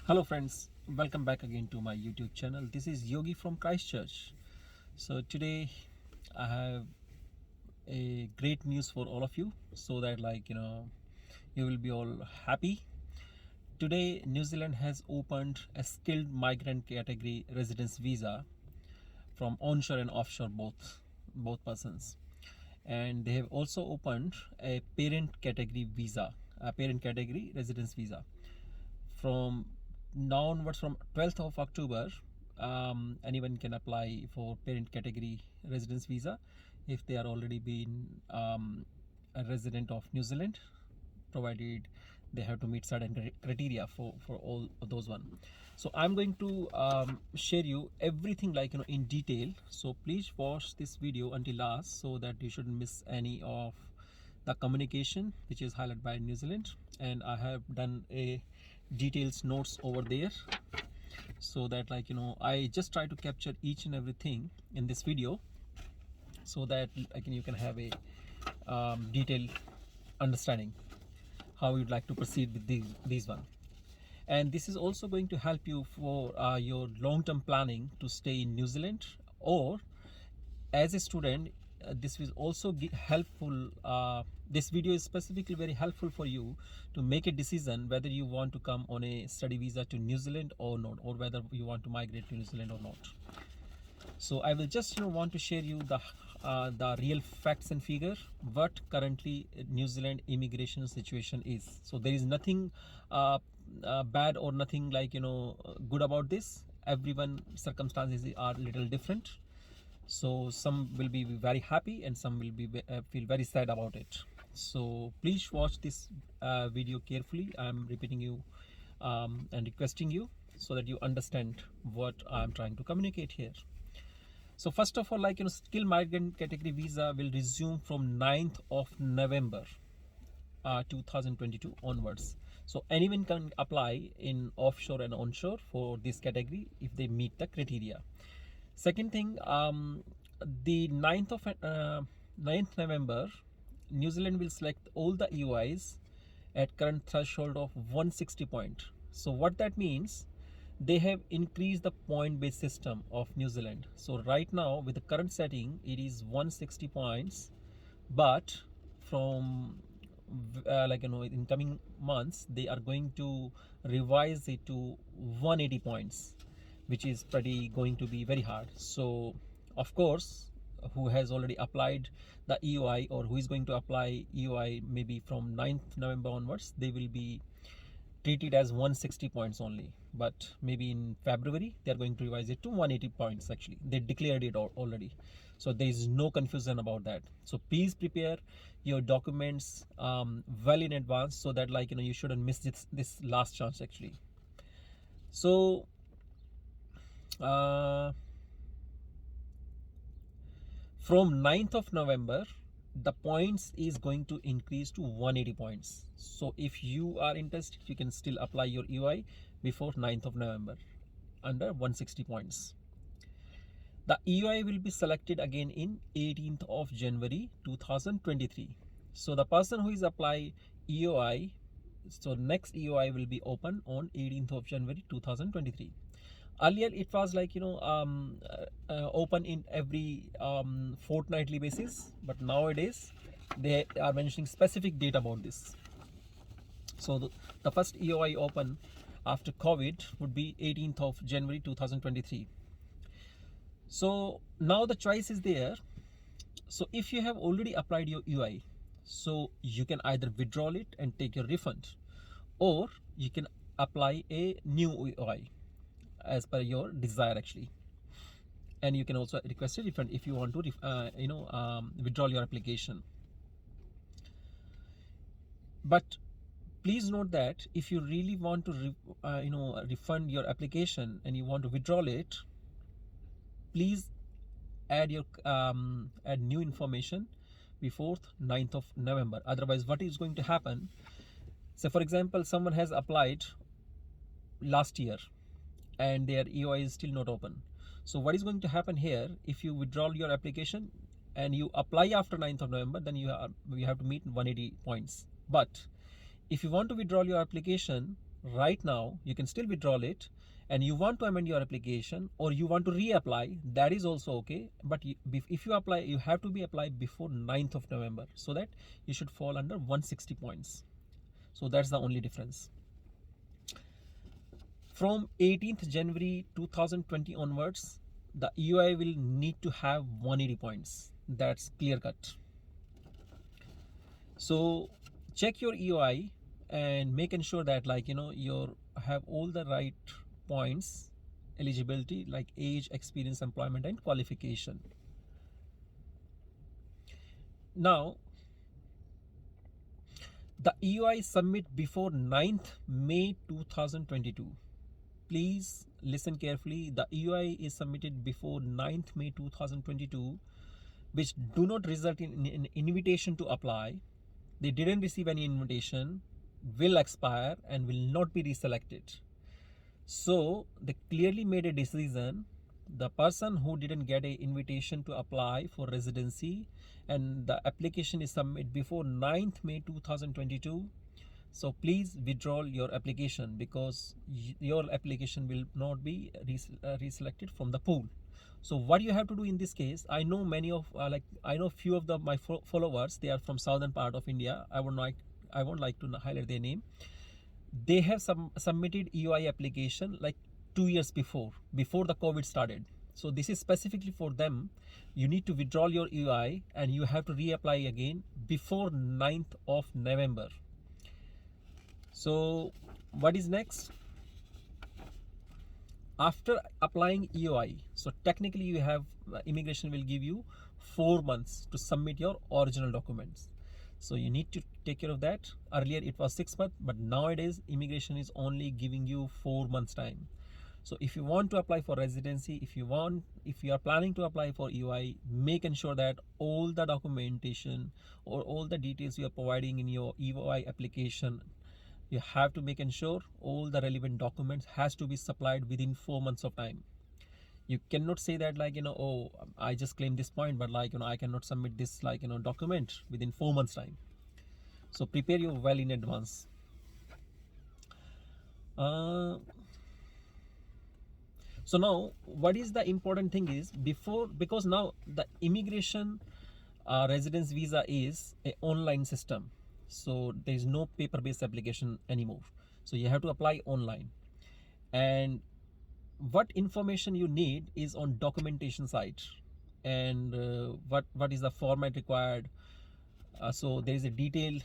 Hello friends, welcome back again to my YouTube channel. This is Yogi from Christchurch. So today I have a great news for all of you so that you will be all happy. Today New Zealand has opened a skilled migrant category residence visa from onshore and offshore both persons. And they have also opened a parent category visa, a parent category residence visa from now onwards. From 12th of October, anyone can apply for parent category residence visa if they are already been a resident of New Zealand, provided they have to meet certain criteria for all of those one. So I'm going to share you everything in detail, so please watch this video until last so that you shouldn't miss any of the communication which is highlighted by New Zealand. And I have done a details notes over there so that I just try to capture each and everything in this video so that you can have a detailed understanding how you'd like to proceed with these one. And this is also going to help you for your long-term planning to stay in New Zealand, or as a student. This will also helpful. This video is specifically very helpful for you to make a decision whether you want to come on a study visa to New Zealand or not, or whether you want to migrate to New Zealand or not. So I will just want to share you the real facts and figure what currently New Zealand immigration situation is. So there is nothing bad or nothing good about this. Everyone circumstances are little different. So some will be very happy and some will be feel very sad about it. So please watch this video carefully. I'm repeating you and requesting you so that you understand what I'm trying to communicate here. So first of all, skilled migrant category visa will resume from 9th of November 2022 onwards. So anyone can apply in offshore and onshore for this category if they meet the criteria. Second thing, the 9th November, New Zealand will select all the EOIs at current threshold of 160 point. So what that means, they have increased the point-based system of New Zealand. So right now, with the current setting, it is 160 points, but from in coming months, they are going to revise it to 180 points, which is pretty going to be very hard. So of course, who has already applied the EOI or who is going to apply EOI maybe from 9th November onwards, they will be treated as 160 points only. But maybe in February, they are going to revise it to 180 points. Actually, they declared it already. So there is no confusion about that. So please prepare your documents well in advance so that you shouldn't miss this last chance actually. So from 9th of November, the points is going to increase to 180 points. So if you are interested, you can still apply your EOI before 9th of November under 160 points. The EOI will be selected again in 18th of January 2023. So the person who is apply EOI, so next EOI will be open on 18th of January 2023. Earlier it was open in every fortnightly basis, but nowadays they are mentioning specific date about this. So the first EOI open after COVID would be 18th of January 2023. So now the choice is there. So if you have already applied your EOI, so you can either withdraw it and take your refund, or you can apply a new EOI as per your desire actually. And you can also request a refund if you want to withdraw your application. But please note that if you really want to refund your application and you want to withdraw it, please add your add new information before 9th of November. Otherwise, what is going to happen, so for example, someone has applied last year and their EOI is still not open. So what is going to happen here, if you withdraw your application and you apply after 9th of November, then you have to meet 180 points. But if you want to withdraw your application right now, you can still withdraw it, and you want to amend your application or you want to reapply, that is also okay. But if you apply, you have to be applied before 9th of November, so that you should fall under 160 points. So that's the only difference. From 18th January 2020 onwards, the EUI will need to have 180 points. That's clear cut. So check your EUI and make ensure that you have all the right points, eligibility like age, experience, employment, and qualification. Now, the EUI submit before 9th May 2022. Please listen carefully. The EUI is submitted before 9th May 2022, which do not result in an invitation to apply. They didn't receive any invitation, will expire and will not be reselected. So they clearly made a decision. The person who didn't get an invitation to apply for residency and the application is submitted before 9th May 2022, so please withdraw your application, because your application will not be reselected from the pool. So what you have to do in this case, I know many of I know few of my followers, they are from southern part of India. I won't like to highlight their name. They have submitted EUI application like 2 years before the COVID started. So this is specifically for them. You need to withdraw your EUI and you have to reapply again before 9th of November. So what is next? After applying EUI, so technically you have immigration will give you 4 months to submit your original documents. So you need to take care of that. Earlier it was 6 months, but nowadays immigration is only giving you 4 months time. So if you want to apply for residency, if you are planning to apply for EUI, make ensure that all the documentation or all the details you are providing in your EUI application, you have to make ensure all the relevant documents has to be supplied within 4 months of time. You cannot say that oh, I just claimed this point, but I cannot submit this document within 4 months time. So prepare you well in advance. So now what is the important thing is, because now the immigration residence visa is an online system, so there is no paper-based application anymore. So you have to apply online, and what information you need is on documentation side, and what is the format required. So there is a detailed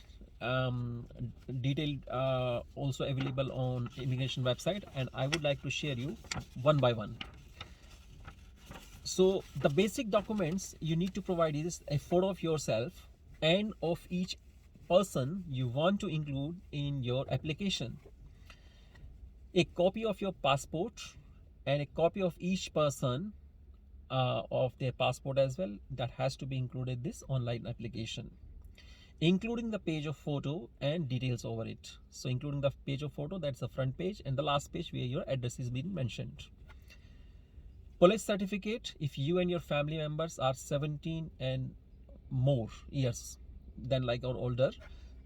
also available on immigration website, and I would like to share you one by one. So the basic documents you need to provide is a photo of yourself and of each person you want to include in your application, a copy of your passport, and a copy of each person of their passport as well. That has to be included this online application, including the page of photo and details over it. So including the page of photo, that's the front page, and the last page where your address is being mentioned. Police certificate, if you and your family members are 17 and more years than or older,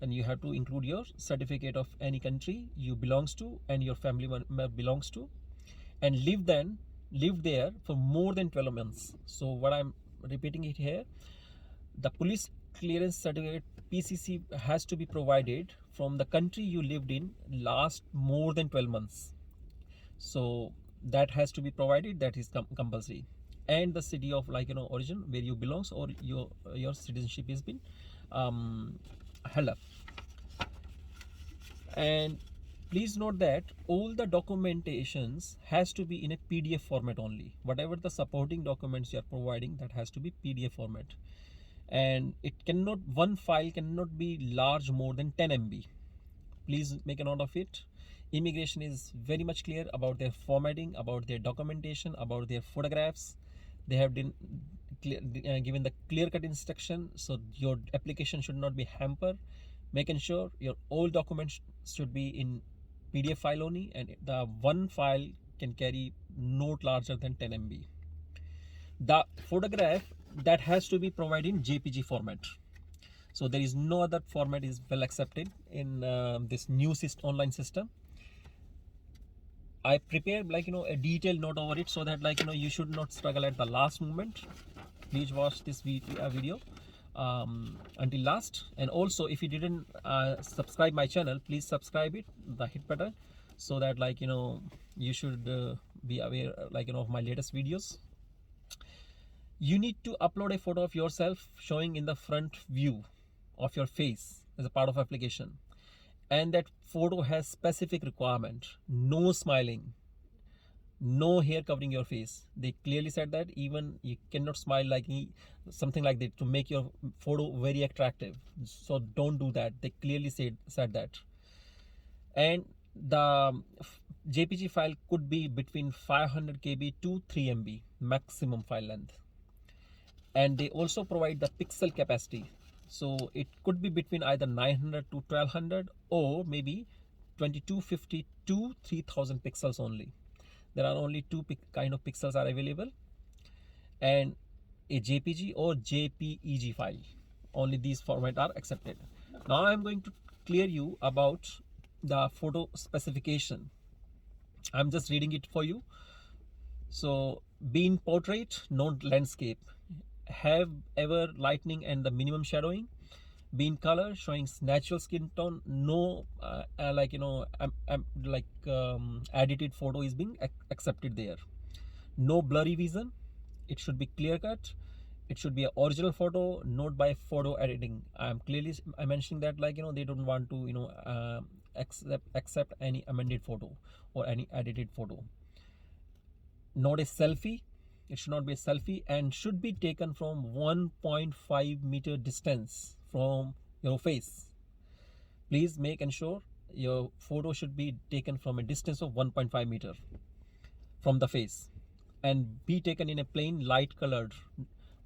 then you have to include your certificate of any country you belongs to and your family member belongs to, and lived there for more than 12 months. So what I'm repeating it here, the police clearance certificate PCC has to be provided from the country you lived in last more than 12 months. So that has to be provided, that is compulsory, and the city of origin where you belongs or your citizenship has been held up. And please note that all the documentations has to be in a PDF format only. Whatever the supporting documents you are providing, that has to be PDF format, and one file cannot be large more than 10 MB. Please make a note of it. Immigration is very much clear about their formatting, about their documentation, about their photographs. They have been given the clear-cut instruction, so your application should not be hampered. Making sure your all documents should be in PDF file only, and the one file can carry not larger than 10 MB. The photograph that has to be provided in JPG format. So there is no other format is well accepted in this new online system. I prepared like a detailed note over it, so that you should not struggle at the last moment. Please watch this video until last. And also, if you didn't subscribe my channel, please subscribe it, the hit button, so that you should be aware of my latest videos. You need to upload a photo of yourself showing in the front view of your face as a part of application, and that photo has specific requirement: no smiling, no hair covering your face. They clearly said that even you cannot smile like something like that to make your photo very attractive. So don't do that. They clearly said that. And the JPG file could be between 500 KB to 3 MB maximum file length. And they also provide the pixel capacity. So it could be between either 900 to 1200, or maybe 2250 to 3000 pixels only. There are only two kind of pixels are available, and a JPG or JPEG file. Only these formats are accepted. Now I'm going to clear you about the photo specification. I'm just reading it for you. So, be in portrait, not landscape. Have ever lightening and the minimum shadowing. Be in color, showing natural skin tone. No edited photo is being accepted there. No blurry vision. It should be clear cut. It should be an original photo, not by photo editing. I'm mentioning that they don't want to accept any amended photo or any edited photo. Not a selfie. It should not be a selfie, and should be taken from 1.5 meter distance from your face. Please make ensure your photo should be taken from a distance of 1.5 meter from the face, and be taken in a plain light colored.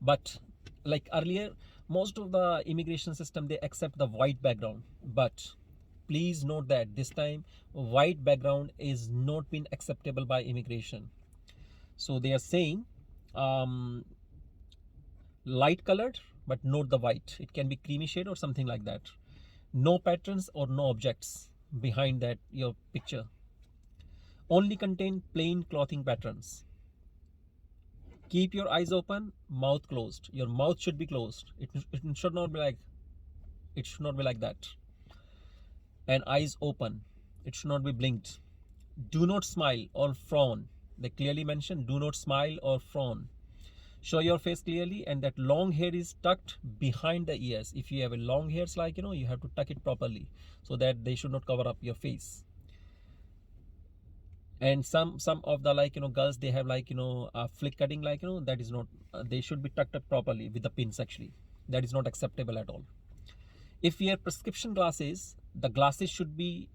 But like earlier, most of the immigration system, they accept the white background, but please note that this time white background is not been acceptable by immigration. So they are saying light colored, but not the white. It can be creamy shade or something like that. No patterns or no objects behind that your picture. Only contain plain clothing patterns. Keep your eyes open, mouth closed. Your mouth should be closed. It should not be like that. And eyes open. It should not be blinked. Do not smile or frown. They clearly mention do not smile or frown. Show your face clearly, and that long hair is tucked behind the ears. If you have a long hairs, you have to tuck it properly so that they should not cover up your face. And some of the girls, they have flick cutting, that is not, they should be tucked up properly with the pins actually. That is not acceptable at all. If you have prescription glasses, the glasses should be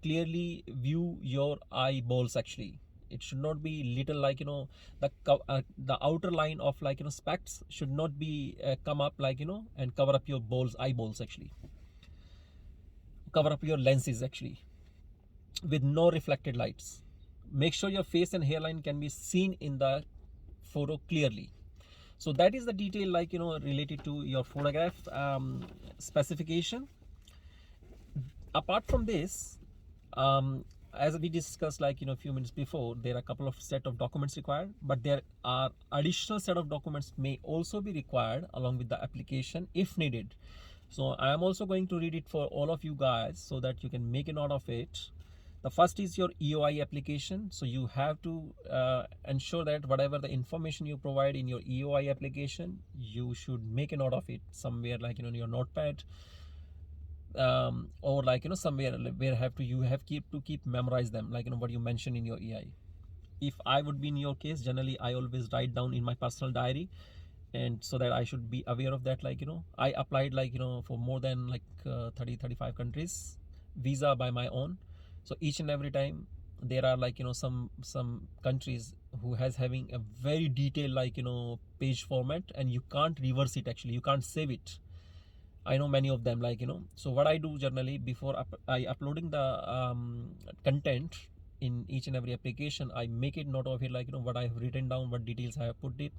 clearly view your eyeballs actually. It should not be little the outer line of specs should not be come up and cover up your eyeballs actually. Cover up your lenses actually with no reflected lights. Make sure your face and hairline can be seen in the photo clearly. So that is the detail related to your photograph specification. Apart from this, as we discussed a few minutes before, there are a couple of set of documents required, but there are additional set of documents may also be required along with the application if needed. So I am also going to read it for all of you guys so that you can make a note of it. The first is your EOI application. So you have to ensure that whatever the information you provide in your EOI application, you should make a note of it somewhere in your notepad, or somewhere where you have to keep memorize them, what you mention in your EI. If I would be in your case, generally I always write down in my personal diary, and so that I should be aware of that. I applied for more than 30-35 countries visa by my own. So each and every time there are some countries who has having a very detailed page format, and you can't reverse it actually, you can't save it. I know many of them so what I do generally before I uploading the content in each and every application, I make it note of it what I have written down, what details I have put it,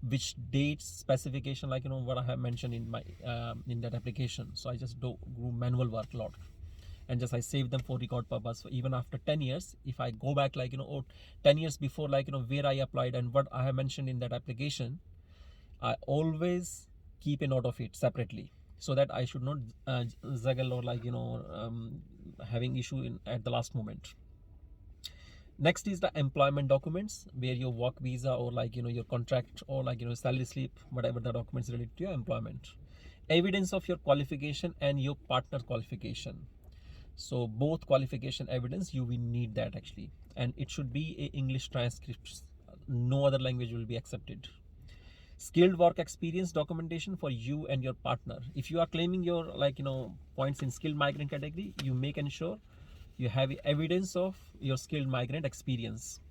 which dates, specification what I have mentioned in my in that application. So I just do manual work a lot. and just I save them for record purpose. So even after 10 years, if I go back 10 years before, where I applied and what I have mentioned in that application, I always keep a note of it separately, so that I should not juggle or having issue at the last moment. Next is the employment documents, where your work visa or your contract or salary slip, whatever the documents related to your employment. Evidence of your qualification and your partner qualification. So both qualification evidence, you will need that actually, and it should be a English transcript. No other language will be accepted. Skilled work experience documentation for you and your partner. If you are claiming your points in skilled migrant category, you make ensure you have evidence of your skilled migrant experience.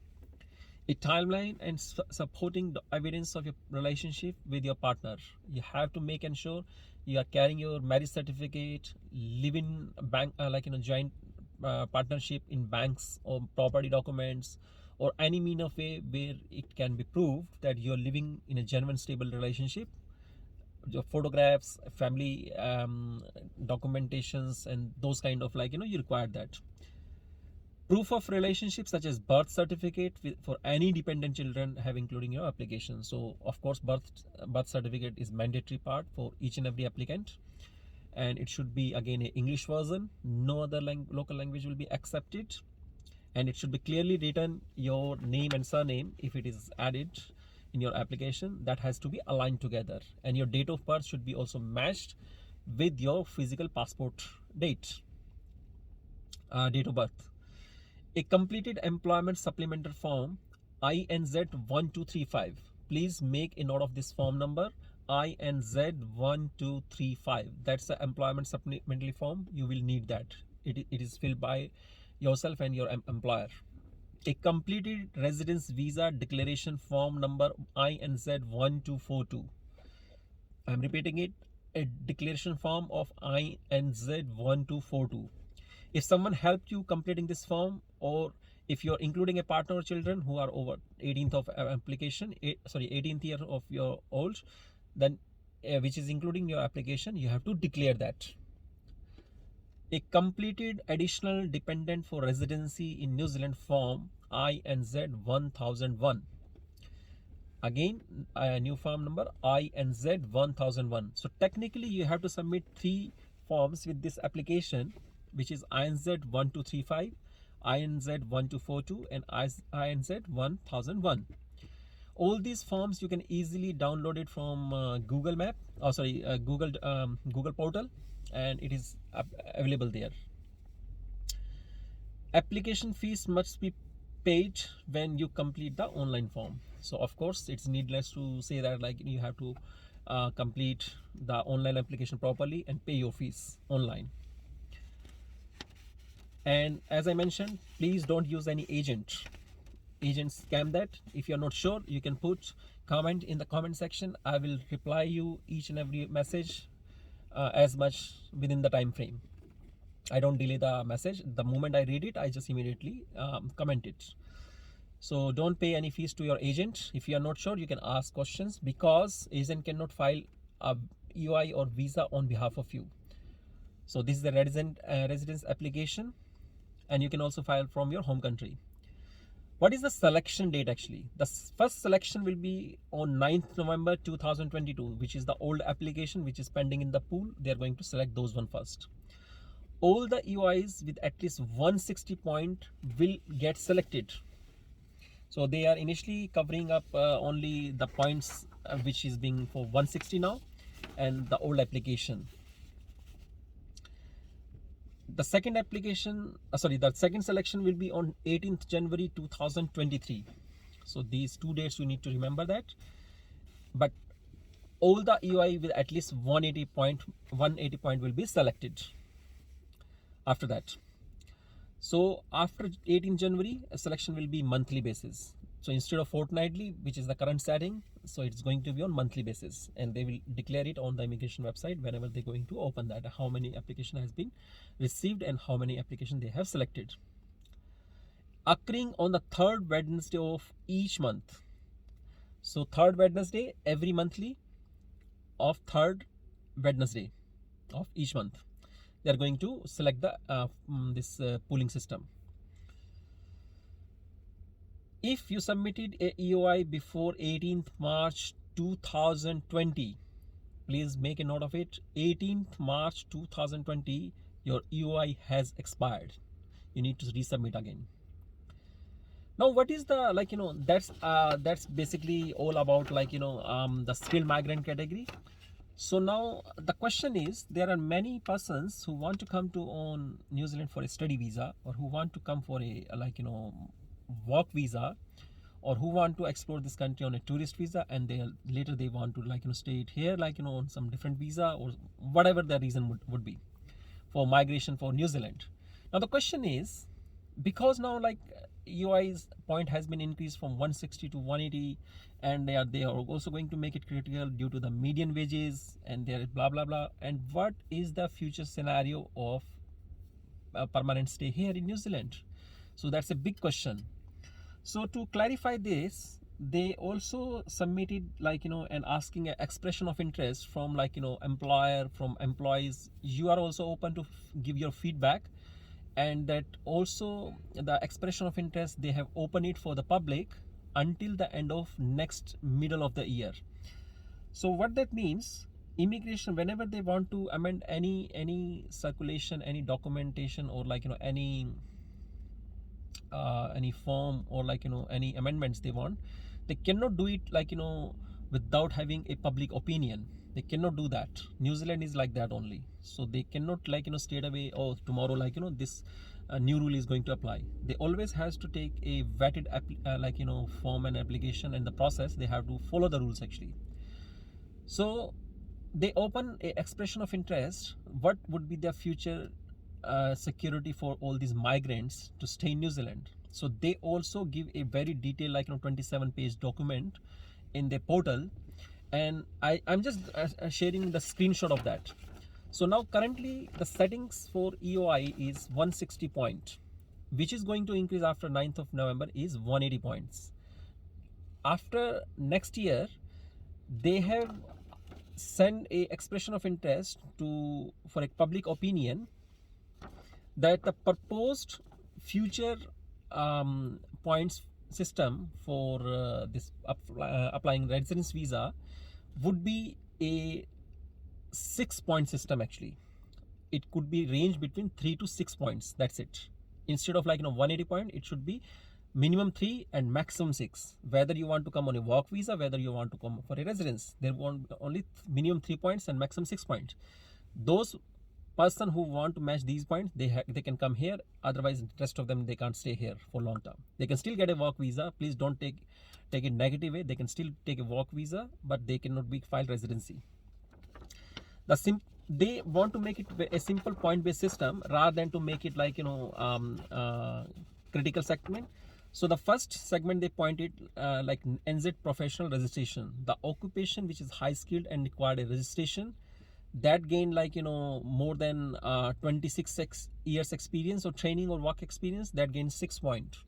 A timeline and supporting the evidence of your relationship with your partner. You have to make ensure you are carrying your marriage certificate, live-in bank joint partnership in banks or property documents, or any mean of way where it can be proved that you are living in a genuine stable relationship. Your photographs, family documentations, and those kind of you require that. Proof of relationship such as birth certificate for any dependent children have including your application. So of course birth certificate is mandatory part for each and every applicant, and it should be again an English version. No other local language will be accepted, and it should be clearly written your name and surname. If it is added in your application, that has to be aligned together, and your date of birth should be also matched with your physical passport date of birth. A completed employment supplementary form INZ 1235. Please make a note of this form number INZ 1235. That's the employment supplementary form. You will need that. It is filled by yourself and your employer. A completed residence visa declaration form number INZ 1242. I'm repeating it. A declaration form of INZ 1242. If someone helped you completing this form, or if you're including a partner or children who are over 18th of application, 18th year of your old, then which is including your application, you have to declare that. A completed additional dependent for residency in New Zealand form INZ 1001. Again, a new form number INZ 1001. So technically you have to submit 3 forms with this application, which is INZ 1235, INZ 1242, and INZ 1001. All these forms you can easily download it from Google Map, Google portal, and it is available there. Application fees must be paid when you complete the online form. So of course it's needless to say that you have to complete the online application properly and pay your fees online. And as I mentioned, please don't use any agents scam that. If you're not sure, you can put comment in the comment section. I will reply you each and every message as much within the time frame. I don't delay the message. The moment I read it, I just immediately comment it. So don't pay any fees to your agent. If you are not sure, you can ask questions, because agent cannot file a EOI or visa on behalf of you. So this is the residence application, and you can also file from your home country. What is the selection date actually? The first selection will be on 9th November 2022, which is the old application which is pending in the pool. They are going to select those one first. All the EOIs with at least 160 point will get selected. So they are initially covering up only the points which is being for 160 now, and the old application. The second the second selection will be on 18th January 2023. So these 2 dates you need to remember that. But all the EOI with at least 180 point will be selected after that. So after 18th January, a selection will be monthly basis. So instead of fortnightly, which is the current setting, so it's going to be on monthly basis, and they will declare it on the immigration website whenever they're going to open that, how many application has been received and how many application they have selected. Occurring on the third Wednesday of each month. So third Wednesday every monthly of third Wednesday of each month. they are going to select the this pooling system. If you submitted a EOI before 18th March 2020, please make a note of it. 18th March 2020, your EOI has expired. You need to resubmit again. Now, what is the that's basically all about the skilled migrant category. So now the question is, there are many persons who want to come to on New Zealand for a study visa, or who want to come for a work visa, or who want to explore this country on a tourist visa, and later they want to stay it here on some different visa, or whatever the reason would be for migration for New Zealand. Now the question is, because now UI's point has been increased from 160 to 180, and they are also going to make it critical due to the median wages, and there is blah blah blah. And what is the future scenario of permanent stay here in New Zealand? So that's a big question. So to clarify this, they also submitted and asking an expression of interest from employer, from employees. You are also open to give your feedback, and that also the expression of interest, they have opened it for the public until the end of next middle of the year. So what that means, immigration, whenever they want to amend any circulation, any documentation, or any form, or any amendments they want, they cannot do it without having a public opinion. They cannot do that. New Zealand is like that only. So they cannot straight away, oh, tomorrow this new rule is going to apply. They always has to take a vetted form and application, and the process they have to follow the rules actually. So they open a expression of interest, what would be their future security for all these migrants to stay in New Zealand. So they also give a very detailed 27-page document in their portal, and I'm just sharing the screenshot of that. So now currently the settings for EOI is 160 point, which is going to increase after 9th of November is 180 points. After next year, they have sent a expression of interest for a public opinion that the proposed future points system for this applying residence visa would be a 6-point system actually. It could be range between 3 to 6 points. That's it. Instead of 180 point, it should be minimum 3 and maximum 6. Whether you want to come on a work visa, whether you want to come for a residence, there won't only minimum 3 points and maximum 6 points. Those person who want to match these points, they can come here. Otherwise, rest of them, they can't stay here for long term. They can still get a work visa. Please don't take it negative way. They can still take a work visa, but they cannot be filed residency. They want to make it a simple point based system rather than to make it critical segment. So the first segment they pointed NZ professional registration, the occupation which is high skilled and required a registration, that gained more than 26 years experience or training or work experience, that gains 6 points.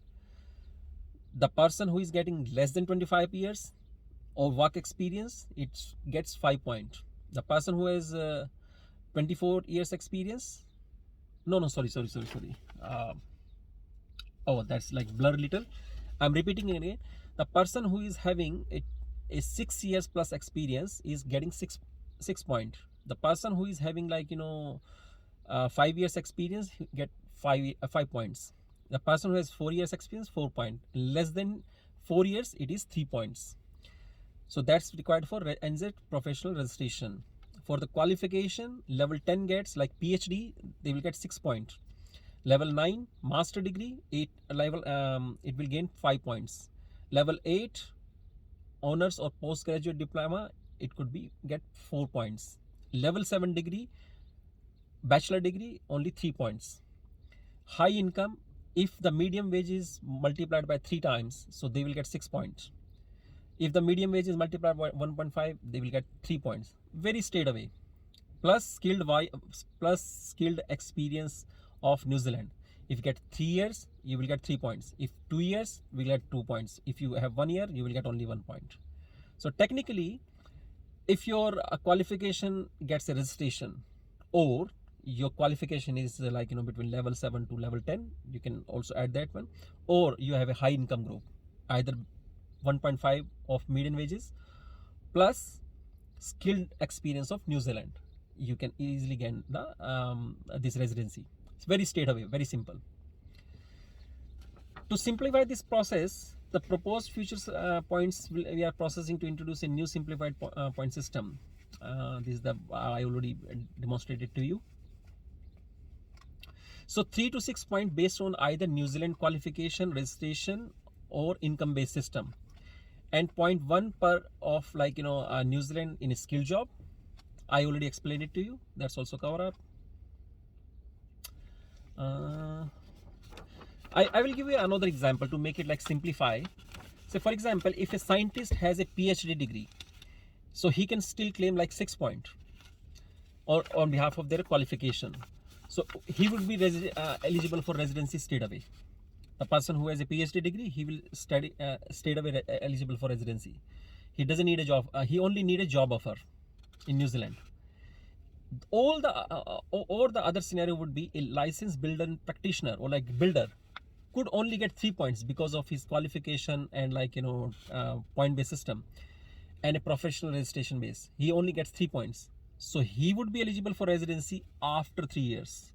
The person who is getting less than 25 years or work experience, it gets 5 points. The person who has 24 years experience, sorry. Oh, that's blur little. I'm repeating it again. The person who is having a 6 years plus experience is getting 6 points. The person who is having 5 years experience get 5 points. The person who has 4 years experience, 4 points. Less than 4 years, it is 3 points. So that's required for NZ professional registration. For the qualification, level 10 gets PhD, they will get 6 points. Level 9 master degree, it will gain 5 points. Level 8 honors or postgraduate diploma, it could get 4 points. Level 7 degree, bachelor degree, only 3 points. High income, if the medium wage is multiplied by 3 times, so they will get 6 points. If the medium wage is multiplied by 1.5, they will get 3 points. Very straight away. Plus skilled experience of New Zealand. If you get 3 years, you will get 3 points. If 2 years, we will get 2 points. If you have 1 year, you will get only 1 point. So technically, if your qualification gets a registration, or your qualification is like between level 7 to level 10, you can also add that one. Or you have a high income group, either 1.5 of median wages plus skilled experience of New Zealand, you can easily get the this residency. It's very straight away, very simple. To simplify this process, the proposed futures points we are processing to introduce a new simplified point system. This is the I already demonstrated to you. So 3 to 6 points based on either New Zealand qualification, registration, or income based system, and 0.1 per of New Zealand in a skill job. I already explained it to you. That's also covered up. I will give you another example to make it like simplify. So for example, if a scientist has a PhD degree, so he can still claim like 6 points or on behalf of their qualification. So he would be eligible for residency straight away. The person who has a PhD degree, he will study straight away eligible for residency. He doesn't need a job. He only need a job offer in New Zealand. All the or the other scenario would be a licensed builder and practitioner, or like builder could only get 3 points because of his qualification and point based system, and a professional registration base. He only gets 3 points. So he would be eligible for residency after 3 years.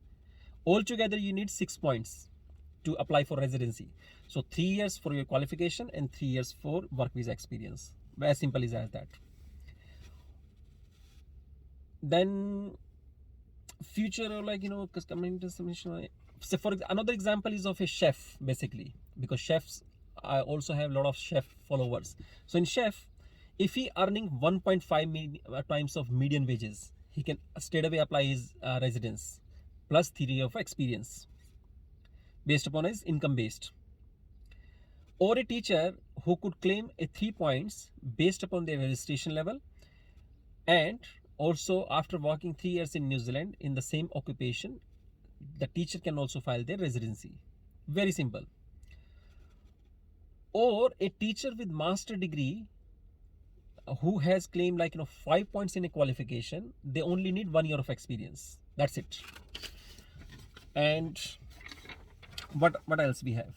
Altogether, you need 6 points to apply for residency. So 3 years for your qualification and 3 years for work visa experience. As simple as that. Then future, community submission. So for another example is of a chef, basically, because chefs also have a lot of chef followers. So in chef, if he earning 1.5 times of median wages, he can straight away apply his residence plus 3 years of experience based upon his income based. Or a teacher who could claim a 3 points based upon their registration level, and also after working 3 years in New Zealand in the same occupation, the teacher can also file their residency. Very simple. Or a teacher with master degree who has claimed 5 points in a qualification, they only need 1 year of experience. That's it. And what else we have?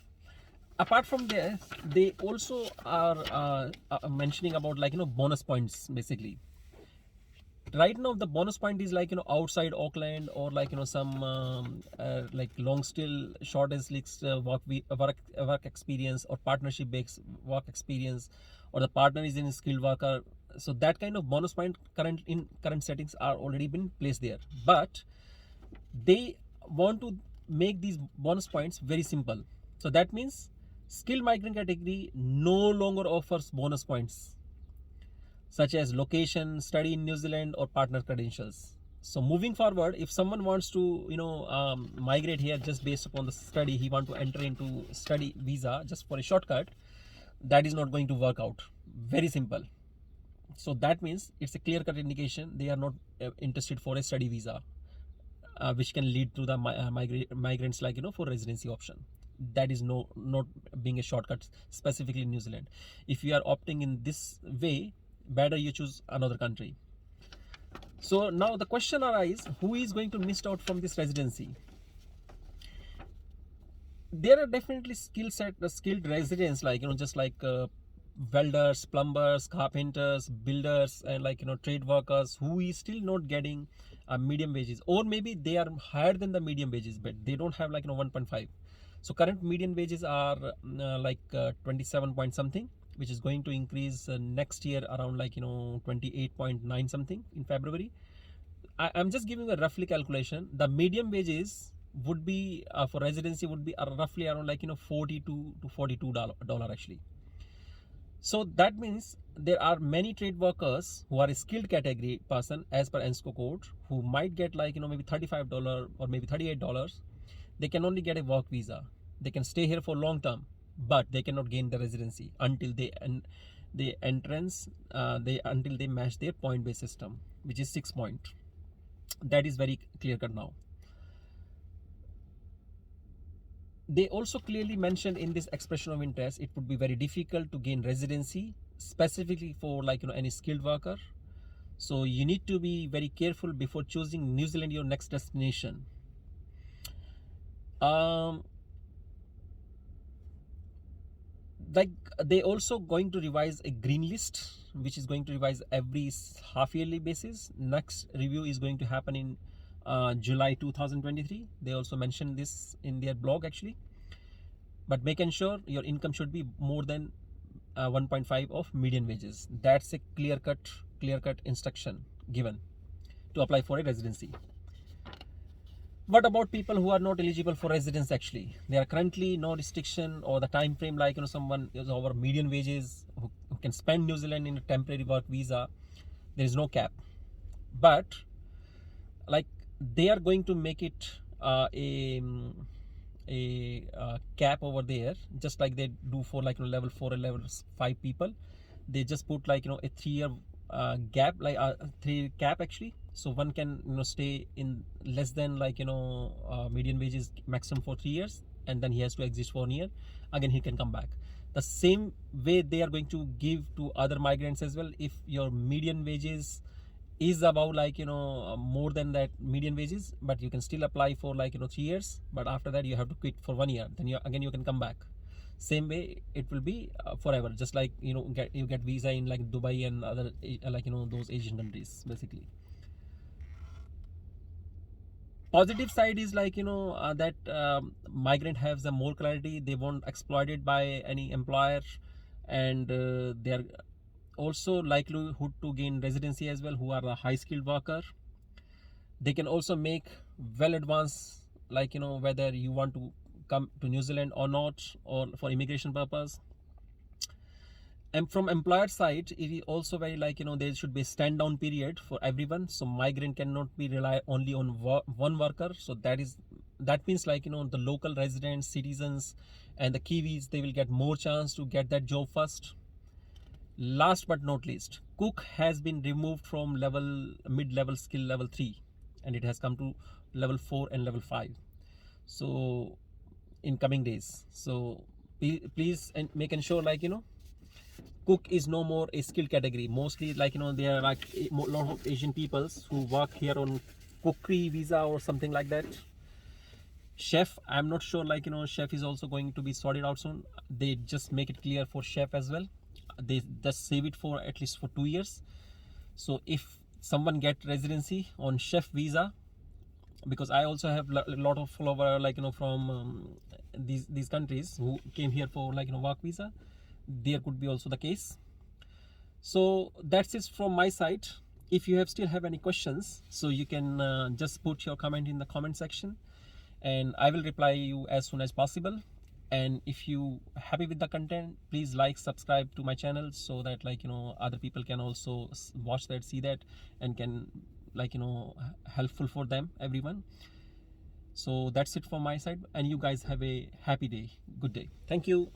Apart from this, they also are mentioning about bonus points basically. Right now the bonus point is outside Auckland, or some long still short and slicks work experience, or partnership based work experience, or the partner is in skilled worker. So that kind of bonus point current settings are already been placed there, but they want to make these bonus points very simple. So that means skilled migrant category no longer offers bonus points such as location, study in New Zealand, or partner credentials. So moving forward, if someone wants to migrate here just based upon the study, he want to enter into study visa just for a shortcut, that is not going to work out. Very simple. So that means it's a clear cut indication they are not interested for a study visa, which can lead to the migrants for residency option. That is not being a shortcut specifically in New Zealand. If you are opting in this way, better you choose another country. So now the question arises, who is going to miss out from this residency? There are definitely skilled residents, just like welders, plumbers, carpenters, builders, and trade workers who is still not getting medium wages, or maybe they are higher than the medium wages, but they don't have 1.5. So current median wages are 27 point something, which is going to increase next year around 28.9 something in February. I'm just giving a roughly calculation. The medium wages would be for residency would be roughly around $42 to $42 actually. So that means there are many trade workers who are a skilled category person as per ENSCO code, who might get maybe $35 or maybe $38. They can only get a work visa. They can stay here for long term, but they cannot gain the residency until until they match their point based system, which is 6 points. That is very clear cut now. They also clearly mentioned in this expression of interest, it would be very difficult to gain residency specifically for any skilled worker. So you need to be very careful before choosing New Zealand your next destination. um like they also going to revise a green list, which is going to revise every half yearly basis. Next review is going to happen in July 2023. They also mentioned this in their blog actually. But make sure your income should be more than 1.5 of median wages. That's a clear cut instruction given to apply for a residency. What about people who are not eligible for residence? Actually, there are currently no restriction or the time frame, like someone is over median wages who can spend New Zealand in a temporary work visa. There is no cap, but like they are going to make it a cap over there, just like they do for level 4 and level 5 people. They just put a 3 year gap, like a 3 cap actually. So one can stay in less than median wages maximum for 3 years, and then he has to exist for 1 year. Again he can come back. The same way they are going to give to other migrants as well. If your median wages is about more than that median wages, but you can still apply for 3 years, but after that you have to quit for 1 year, then you can come back. Same way it will be forever, just like you get visa in like Dubai and other those Asian countries basically. Positive side is that migrant has a more clarity. They won't exploited by any employer, and they are also likelihood to gain residency as well, who are a high skilled worker. They can also make well advanced, whether you want to come to New Zealand or not, or for immigration purpose. And from employer side, it is also very there should be a stand down period for everyone. So migrant cannot be rely only on one worker. So that means the local residents, citizens and the Kiwis, they will get more chance to get that job first. Last but not least, cook has been removed from mid-level skill level 3, and it has come to level 4 and level 5. So in coming days, so please and make sure cook is no more a skill category. Mostly there are a lot of Asian peoples who work here on cookery visa or something like that. Chef, I'm not sure chef is also going to be sorted out soon. They just make it clear for chef as well. They just save it for at least for 2 years. So if someone get residency on chef visa, because I also have a lot of follower from these countries who came here for work visa, there could be also the case. So that's it from my side. If you still have any questions, so you can just put your comment in the comment section, and I will reply you as soon as possible. And if you happy with the content, please subscribe to my channel, so that other people can also watch that, see that, and can helpful for them, everyone. So that's it from my side, and you guys have a happy day, good day. Thank you.